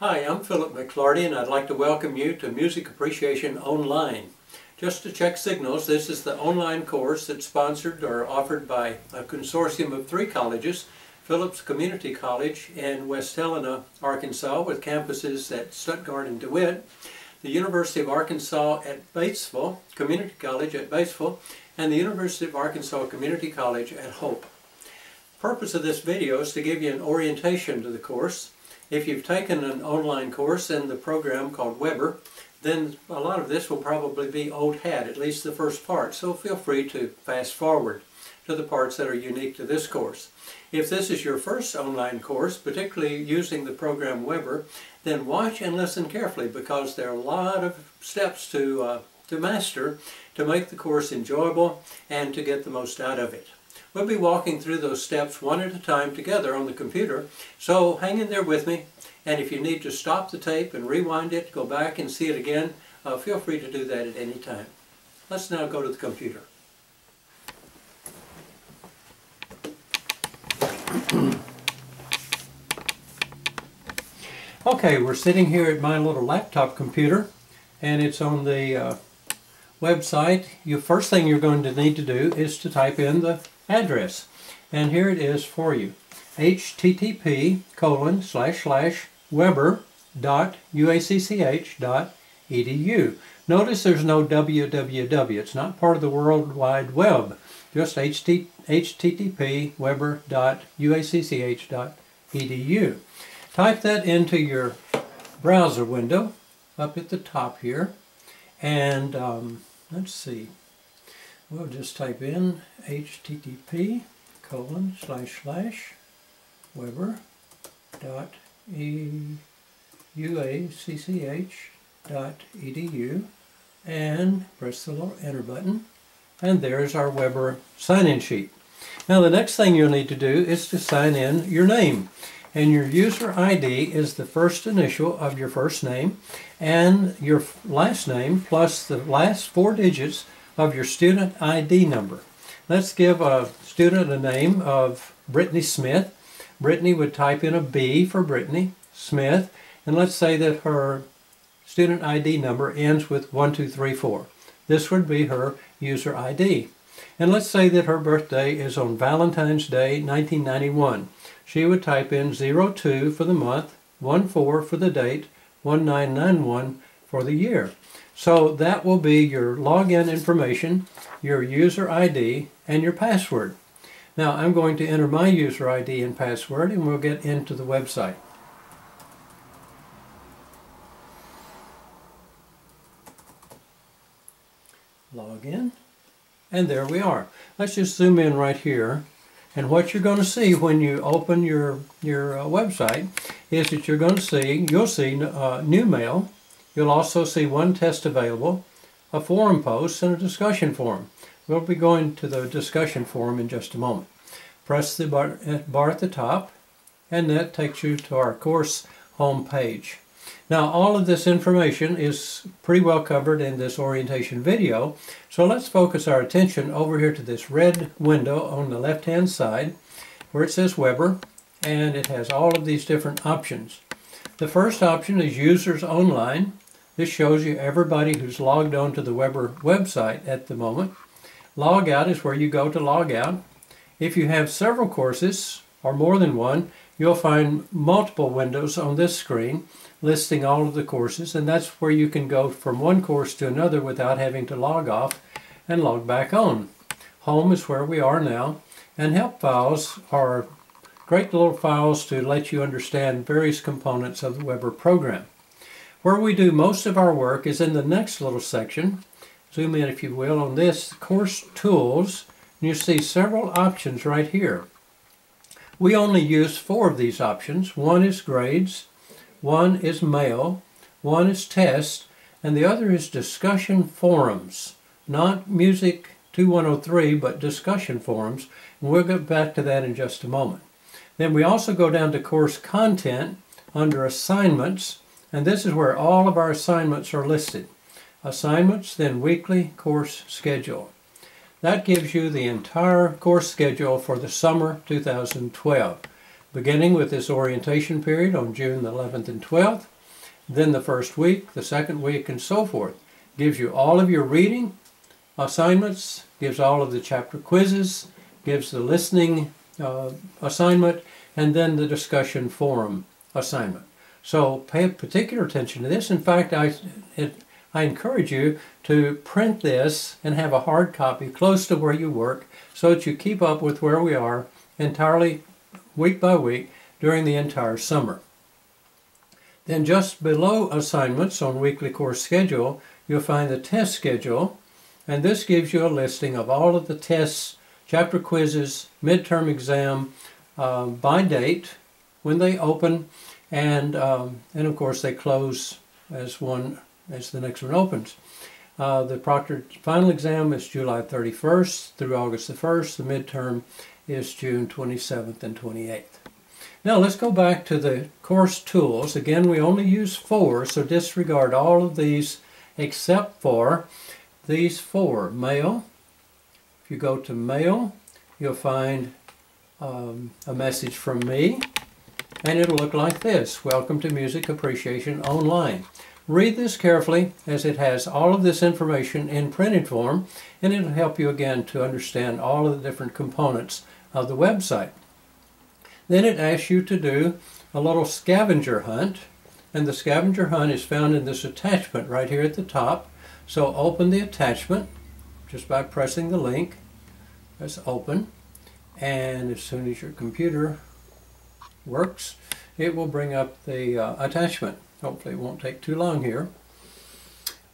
Hi, I'm Philip McClarty and I'd like to welcome you to Music Appreciation Online. Just to check signals, this is the online course that's sponsored or offered by a consortium of 3 colleges, Phillips Community College in West Helena, Arkansas, with campuses at Stuttgart and DeWitt, the University of Arkansas at Batesville, Community College at Batesville, and the University of Arkansas Community College at Hope. The purpose of this video is to give you an orientation to the course. If you've taken an online course in the program called Weber, then a lot of this will probably be old hat, at least the first part, so feel free to fast forward to the parts that are unique to this course. If this is your first online course, particularly using the program Weber, then watch and listen carefully because there are a lot of steps to master to make the course enjoyable and to get the most out of it. We'll be walking through those steps one at a time together on the computer, so hang in there with me, and if you need to stop the tape and rewind it, go back and see it again, feel free to do that at any time. Let's now go to the computer. Okay, we're sitting here at my little laptop computer, and it's on the website. The first thing you're going to need to do is to type in the address, and here it is for you: http://weber.uacch.edu. Notice there's no www. It's not part of the World Wide Web, just http://weber.uacch.edu. Type that into your browser window up at the top here, and let's see. We'll just type in http://weber.uacch.edu and press the little enter button, and there's our Weber sign-in sheet. Now the next thing you'll need to do is to sign in your name, and your user ID is the first initial of your first name and your last name plus the last 4 digits of your student ID number. Let's give a student a name of Brittany Smith. Brittany would type in a B for Brittany Smith, and let's say that her student ID number ends with 1234. This would be her user ID. And let's say that her birthday is on Valentine's Day 1991. She would type in 02 for the month, 14 for the date, 1991 for the year. So that will be your login information, your user ID, and your password. Now I'm going to enter my user ID and password, and we'll get into the website. Log in, and there we are. Let's just zoom in right here. And what you're going to see when you open your website is that you'll see new mail. You'll also see 1 test available, a forum post, and a discussion forum. We'll be going to the discussion forum in just a moment. Press the bar at the top, and that takes you to our course home page. Now all of this information is pretty well covered in this orientation video, so let's focus our attention over here to this red window on the left hand side where it says Weber, and it has all of these different options. The first option is Users Online. This shows you everybody who's logged on to the Weber website at the moment. Log Out is where you go to log out. If you have several courses or more than one, you'll find multiple windows on this screen listing all of the courses, and that's where you can go from one course to another without having to log off and log back on. Home is where we are now, and help files are great little files to let you understand various components of the Weber program. Where we do most of our work is in the next little section. Zoom in, if you will, on this, Course Tools, and you see several options right here. We only use 4 of these options. 1 is Grades, 1 is Mail, 1 is Test, and the other is Discussion Forums. Not Music 2103, but Discussion Forums, and we'll get back to that in just a moment. Then we also go down to Course Content under Assignments, and this is where all of our assignments are listed. Assignments, then Weekly Course Schedule. That gives you the entire course schedule for the summer 2012. beginning with this orientation period on June the 11th and 12th, then the first week, the second week, and so forth. Gives you all of your reading assignments, gives all of the chapter quizzes, gives the listening assignment, and then the discussion forum assignment. So pay particular attention to this. In fact, I encourage you to print this and have a hard copy close to where you work so that you keep up with where we are entirely week by week during the entire summer. Then just below assignments on weekly course schedule, you'll find the test schedule, and this gives you a listing of all of the tests, chapter quizzes, midterm exam by date, when they open, and of course they close as the next one opens. The proctored final exam is July 31st through August the 1st. The midterm is June 27th and 28th. Now let's go back to the course tools. Again, we only use 4, so disregard all of these except for these 4. Mail. If you go to Mail, you'll find a message from me, and it'll look like this: Welcome to Music Appreciation Online. Read this carefully, as it has all of this information in printed form, and it'll help you again to understand all of the different components of the website. Then it asks you to do a little scavenger hunt, and the scavenger hunt is found in this attachment right here at the top. So open the attachment just by pressing the link. Press open, and as soon as your computer works, it will bring up the attachment. Hopefully it won't take too long here.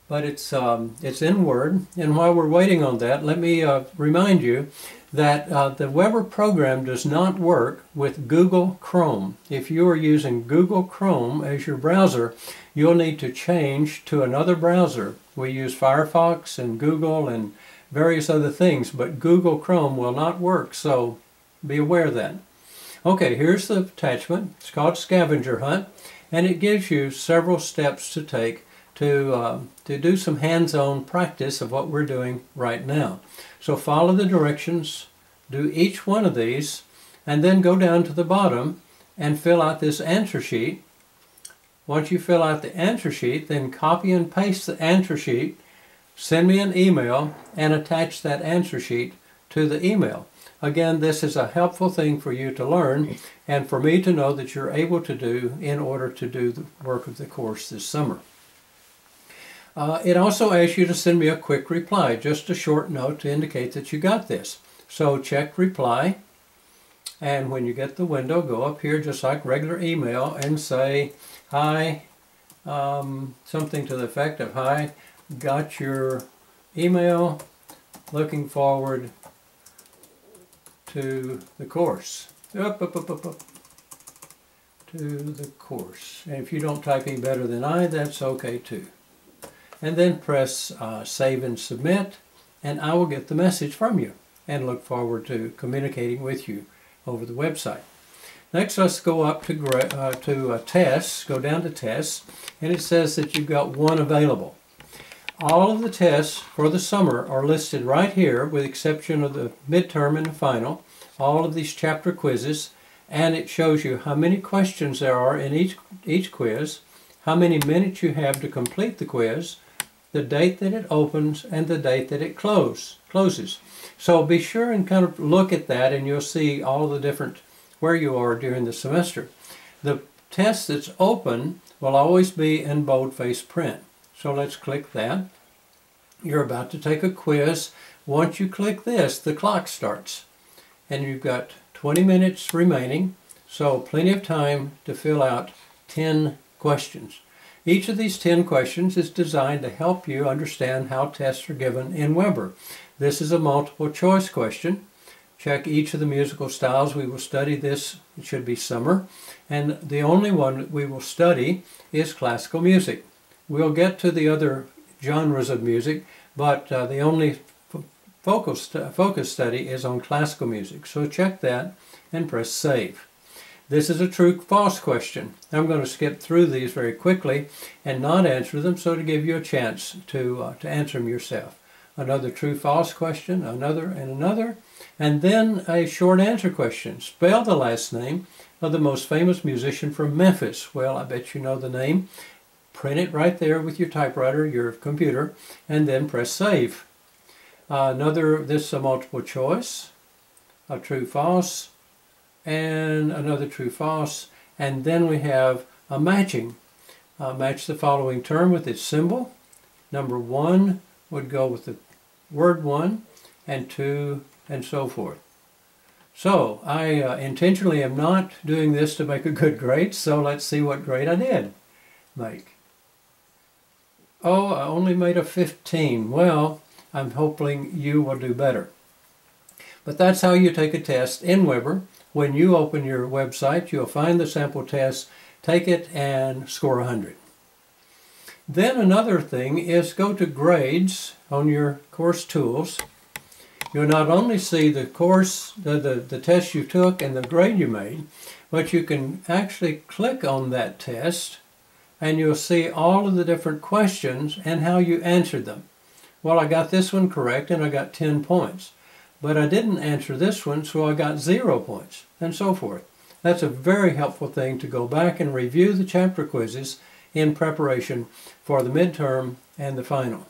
But it's in Word, and while we're waiting on that, let me remind you that the Weber program does not work with Google Chrome. If you are using Google Chrome as your browser, you'll need to change to another browser. We use Firefox and Google and various other things, but Google Chrome will not work, so be aware of that. Okay, here's the attachment. It's called Scavenger Hunt, and it gives you several steps to take to do some hands-on practice of what we're doing right now. So follow the directions, do each one of these, and then go down to the bottom and fill out this answer sheet. Once you fill out the answer sheet, then copy and paste the answer sheet, send me an email, and attach that answer sheet to the email. Again, this is a helpful thing for you to learn and for me to know that you're able to do in order to do the work of the course this summer. It also asks you to send me a quick reply, just a short note to indicate that you got this. So check reply, and when you get the window, go up here just like regular email and say, hi, something to the effect of, hi, got your email, looking forward to the course. To the course. And if you don't type any better than I, that's okay too. And then press save and submit, and I will get the message from you and look forward to communicating with you over the website. Next, let's go up to tests, go down to tests, and it says that you've got 1 available. All of the tests for the summer are listed right here, with the exception of the midterm and the final, all of these chapter quizzes, and it shows you how many questions there are in each quiz, how many minutes you have to complete the quiz, the date that it opens, and the date that it closes. So be sure and kind of look at that, and you'll see all the different where you are during the semester. The test that's open will always be in boldface print. So let's click that. You're about to take a quiz. Once you click this, the clock starts. And you've got 20 minutes remaining, so plenty of time to fill out 10 questions. Each of these 10 questions is designed to help you understand how tests are given in Weber. This is a multiple choice question. Check each of the musical styles. We will study this, it should be summer, and the only one that we will study is classical music. We'll get to the other genres of music, but the only focus study is on classical music. So check that and press save. This is a true-false question. I'm going to skip through these very quickly and not answer them, so to give you a chance to answer them yourself. Another true-false question, another, and then a short answer question. Spell the last name, of the most famous musician from Memphis. Well, I bet you know the name. Print it right there with your typewriter, your computer, and then press save. This is a multiple choice, a true false, and another true false, and then we have a matching. Match the following term with its symbol. Number 1 would go with the word 1, and 2, and so forth. So I intentionally am not doing this to make a good grade, so let's see what grade I did make. Oh, I only made a 15. Well, I'm hoping you will do better. But that's how you take a test in Weber. When you open your website, you'll find the sample test, take it, and score 100. Then another thing is go to Grades on your course tools. You'll not only see the course, the test you took and the grade you made, but you can actually click on that test and you'll see all of the different questions and how you answered them. Well, I got this one correct and I got 10 points. But I didn't answer this one, so I got 0 points, and so forth. That's a very helpful thing to go back and review the chapter quizzes in preparation for the midterm and the final.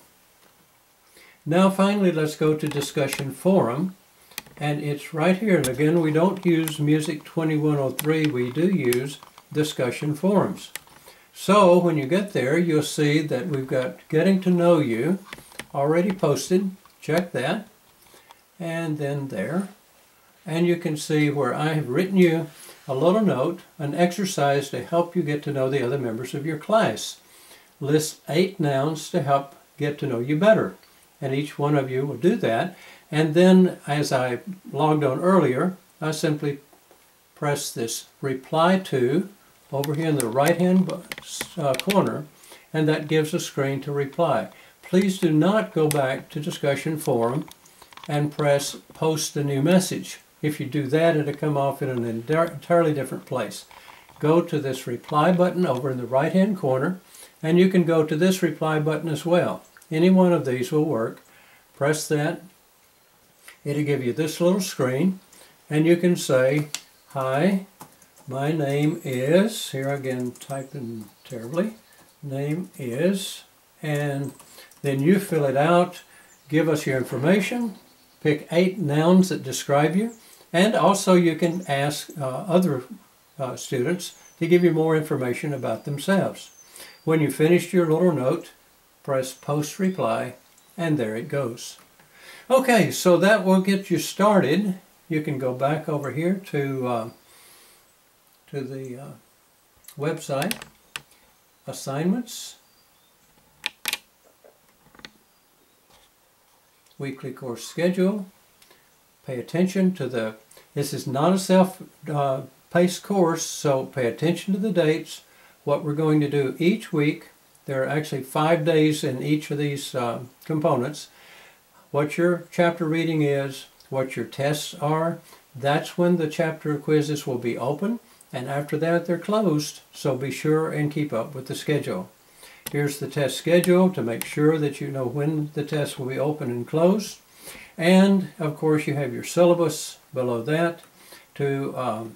Now finally, let's go to discussion forum, and it's right here. And again, we don't use Music 2103, we do use discussion forums. So when you get there, you'll see that we've got Getting to Know You already posted. Check that. And then there. And you can see where I have written you a little note, an exercise to help you get to know the other members of your class. List 8 nouns to help get to know you better. And each one of you will do that. And then, as I logged on earlier, I simply press this reply to over here in the right-hand corner, and that gives a screen to reply. Please do not go back to discussion forum and press post a new message. If you do that, it'll come off in an entirely different place. Go to this reply button over in the right-hand corner, and you can go to this reply button as well. Any one of these will work. Press that. It'll give you this little screen, and you can say, "Hi, my name is," here again typing terribly, "name is," and then you fill it out, give us your information, pick 8 nouns that describe you, and also you can ask other students to give you more information about themselves. When you finished your little note, press post reply, and there it goes. Okay, so that will get you started. You can go back over here to the website, assignments, weekly course schedule. Pay attention to this is not a self-paced course, so pay attention to the dates, what we're going to do each week. There are actually 5 days in each of these components. What your chapter reading is, what your tests are. That's when the chapter quizzes will be open, and after that they're closed, so be sure and keep up with the schedule. Here's the test schedule to make sure that you know when the tests will be open and closed. And of course you have your syllabus below that to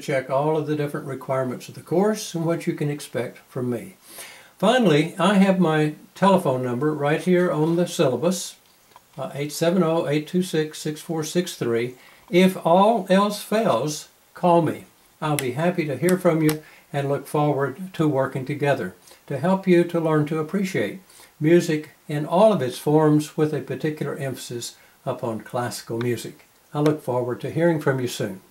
check all of the different requirements of the course and what you can expect from me. Finally, I have my telephone number right here on the syllabus, 870-826-6463. If all else fails, call me. I'll be happy to hear from you and look forward to working together to help you to learn to appreciate music in all of its forms with a particular emphasis upon classical music. I look forward to hearing from you soon.